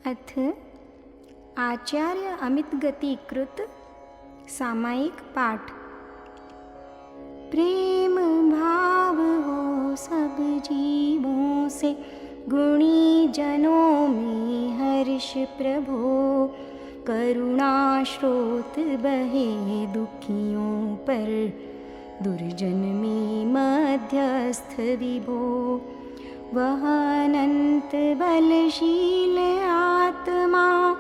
अथ आचार्य अमित गति कृत सामायिक पाठ। प्रेम भाव हो सब जीवों से, गुणी जनों में हर्ष प्रभो। करुणा स्रोत बहे दुखियों पर, दुर्जन में मध्यस्थ विभो। वह अनंत बलशील आत्मा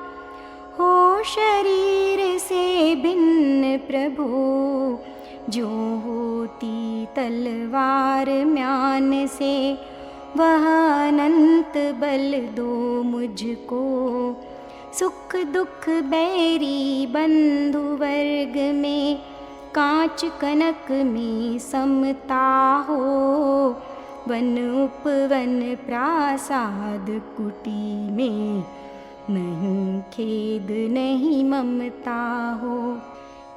हो शरीर से भिन्न प्रभो। जो होती तलवार म्यान से, वह अनंत बल दो मुझको। सुख दुख बैरी बंधु वर्ग में, कांच कनक में समता हो। वन उपवन प्रासाद कुटी में, नहीं खेद नहीं ममता हो।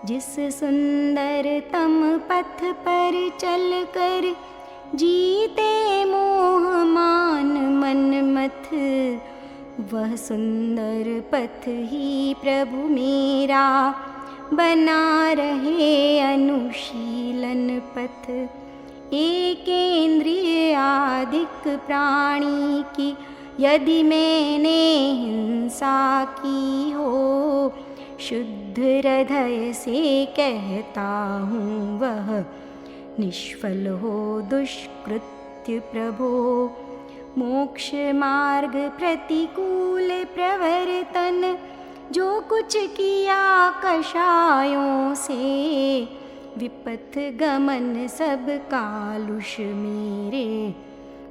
जिस सुंदरतम पथ पर चल कर, जीते मोह मान मन मथ। वह सुंदर पथ ही प्रभु मेरा, बना रहे अनुशीलन पथ। एकेंद्रिय आधिक प्राणी की, यदि मैंने हिंसा की हो। शुद्ध हृदय से कहता हूँ, वह निष्फल हो दुष्कृत्य प्रभो। मोक्ष मार्ग प्रतिकूल प्रवर्तन, जो कुछ किया कषायों से। विपथ गमन सब कालुष मेरे,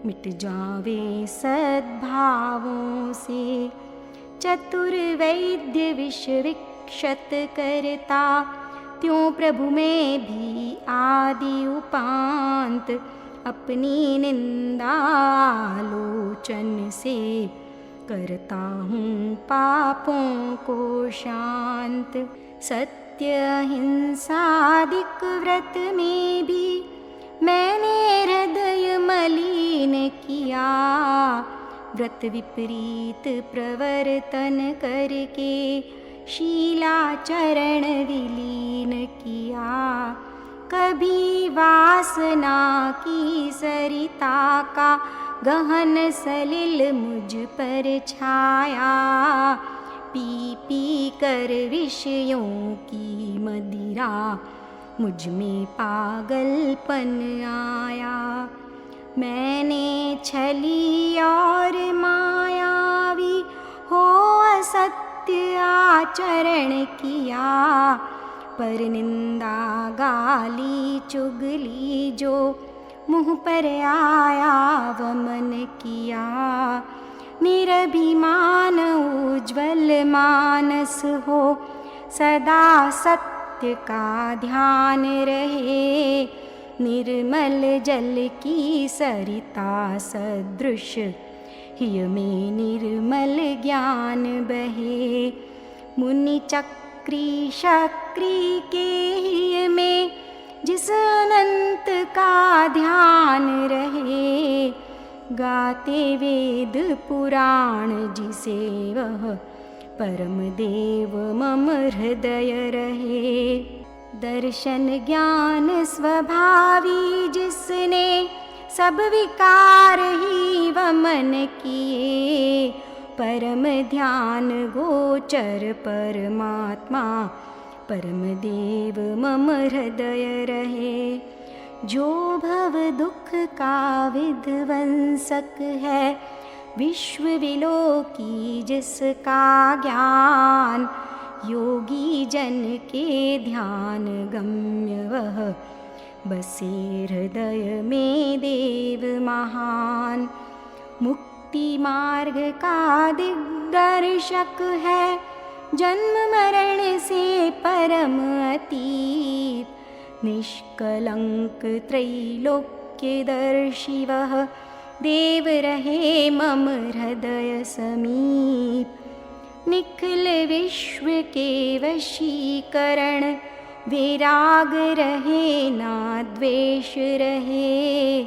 मिट जावे सद्भावों से। चतुर वैद्य विष विक्षत करता, त्यों प्रभु में भी आदि उपांत। अपनी निंदा आलोचन से, करता हूँ पापों को शांत। सत्य अहिंसादिक व्रत में भी, मैंने हृदय मलिन किया। व्रत विपरीत प्रवर्तन करके, शीलाचरण विलीन किया। कभी वासना की सरिता का, गहन सलिल मुझ पर छाया। पी पी कर विषयों की मदिरा, मुझ में पागलपन आया। मैंने छली और मायावी हो असत्य आचरण किया। पर निंदा गाली चुगली जो, मुँह पर आया वमन किया। निरभिमान उज्ज्वल मानस हो, सदा सत्य का ध्यान रहे। निर्मल जल की सरिता सदृश, हिय में निर्मल ज्ञान बहे। मुनि चक्री शक्री के हिय में, जिस अनंत का ध्यान रहे। गाते वेद पुराण जिसे, वह परम देव मम हृदय रहे। दर्शन ज्ञान स्वभावी जिसने, सब विकार ही वमन किए। परम ध्यान गोचर परमात्मा, परम देव मम हृदय रहे। जो भव दुख का विध्वंसक है, विश्व विलोकी जिसका ज्ञान। योगी जन के ध्यान गम्य, वह बसे हृदय में देव महान। मुक्ति मार्ग का दिग्दर्शक है, जन्म मरण से परम अतीत। निष्कलंक त्रैलोक्यदर्शी, वह देव रहे मम हृदय समीप। निखिल विश्व के वशीकरण, विराग रहे ना द्वेष रहे।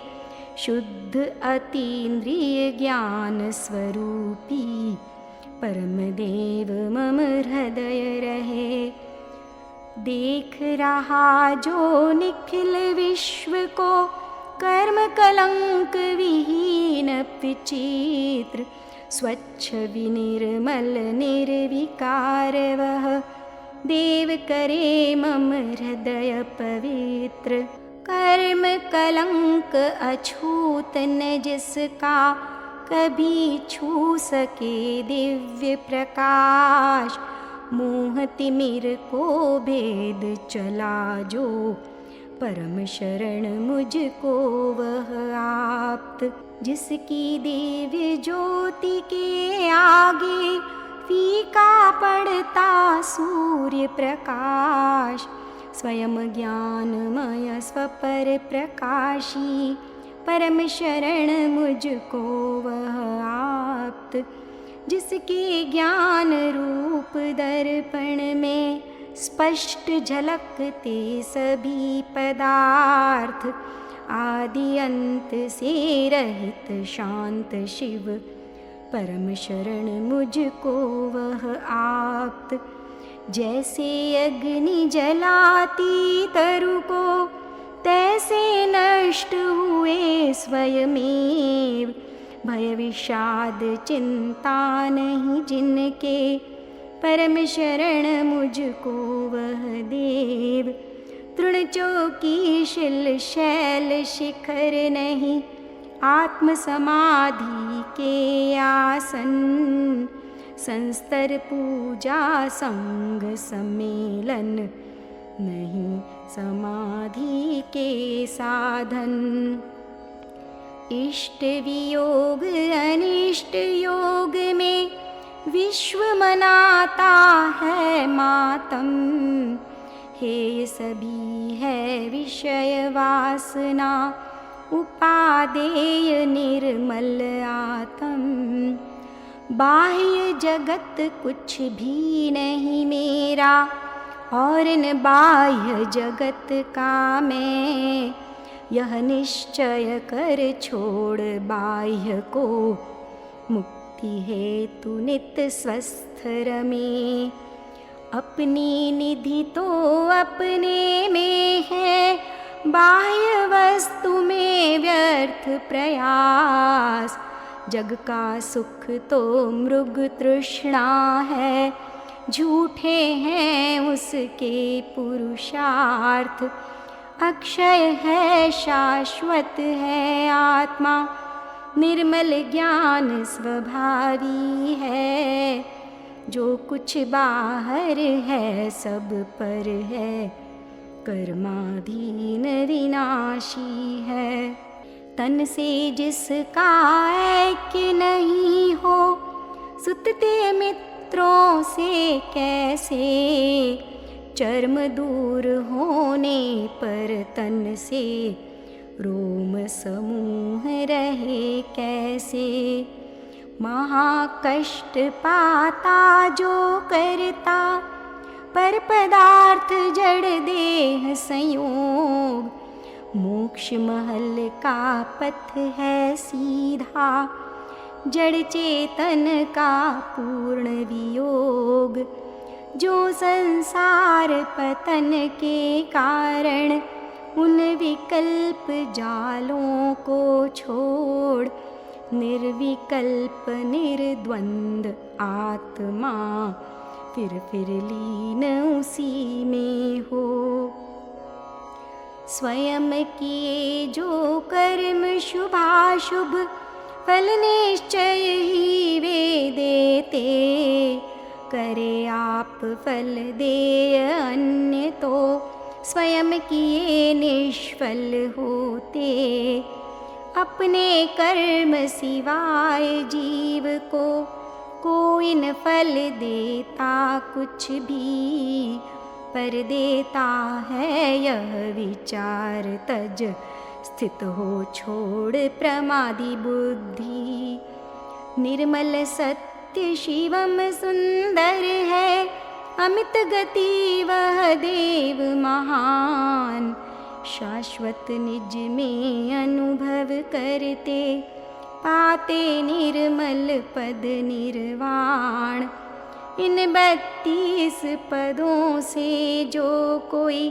शुद्ध अतीन्द्रिय ज्ञान स्वरूपी, परम देव मम हृदय रहे। देख रहा जो निखिल विश्व को, कर्म कलंक विहीन विचित्र, स्वच्छ विनिर्मल निर्विकार वह देव करे मम हृदय पवित्र। कर्म कलंक अछूत न जिसका, कभी छू सके दिव्य प्रकाश। मोह तिमिर को भेद चला जो, परम शरण मुझको वह आप्त। जिसकी दिव्य ज्योति के आगे, फीका पड़ता सूर्य प्रकाश। स्वयं ज्ञानमय स्वपर प्रकाशी, परम शरण मुझको वह आप्त। जिसके ज्ञान रूप दर्पण में, स्पष्ट झलकते सभी पदार्थ। आदि अंत से रहित शांत शिव, परम शरण मुझको वह आप्त। जैसे अग्नि जलाती तरु को, तैसे नष्ट हुए स्वयमेव। भय विषाद चिंता नहीं जिनके, परम शरण मुझको वह देव। तृण चौकी शिल शैल शिखर नहीं, आत्म समाधि के आसन। संस्तर पूजा संग सम्मेलन, नहीं समाधि के साधन। इष्ट वियोग अनिष्ट योग में, विश्व मनाता है मातम। हे सभी है विषय वासना, उपादेय निर्मल आत्म। बाह्य जगत कुछ भी नहीं मेरा, और न बाह्य जगत का मैं। यह निश्चय कर छोड़ बाह्य को, मुक्ति हेतु नित स्वस्थ रमे। अपनी निधि तो अपने में है, बाह्य वस्तु में व्यर्थ प्रयास। जग का सुख तो मृग तृष्णा है, झूठे हैं उसके पुरुषार्थ। अक्षय है शाश्वत है आत्मा, निर्मल ज्ञान स्वभावी है। जो कुछ बाहर है सब पर है, कर्माधीन विनाशी है। तन से जिसका ऐक्य नहीं हो, सुतते मित्रों से कैसे। चर्म दूर होने पर तन से, रोम समूह रहे कैसे। महाकष्ट पाता जो करता, पर पदार्थ जड़ देह संयोग। मोक्ष महल का पथ है सीधा, जड़ चेतन का पूर्ण वियोग। जो संसार पतन के कारण, उन विकल्प जालों को छोड़। निर्विकल्प निर्द्वंद आत्मा, फिर लीन उसी में हो। स्वयं किए जो कर्म शुभाशुभ, फल निश्चय ही वे देते। करे आप फल दे अन्य तो, स्वयं किए निष्फल होते। अपने कर्म सिवाय जीव को, कोई न फल देता कुछ भी। पर देता है यह विचार तज, स्थित हो छोड़ प्रमादी बुद्धि। निर्मल सत्य शिवम सुंदर है, अमित गति वह देव महान। शाश्वत निज में अनुभव करते, पाते निर्मल पद निर्वाण। इन 32 पदों से जो कोई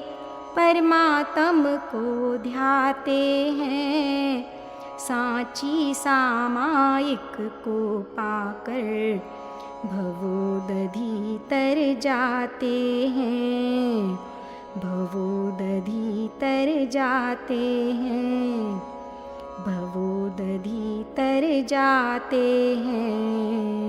परमात्म को ध्याते हैं, सांची सामायिक को पाकर भवोदधि तर जाते हैं, भवोदधि तर जाते हैं, भवोदधि तर जाते हैं।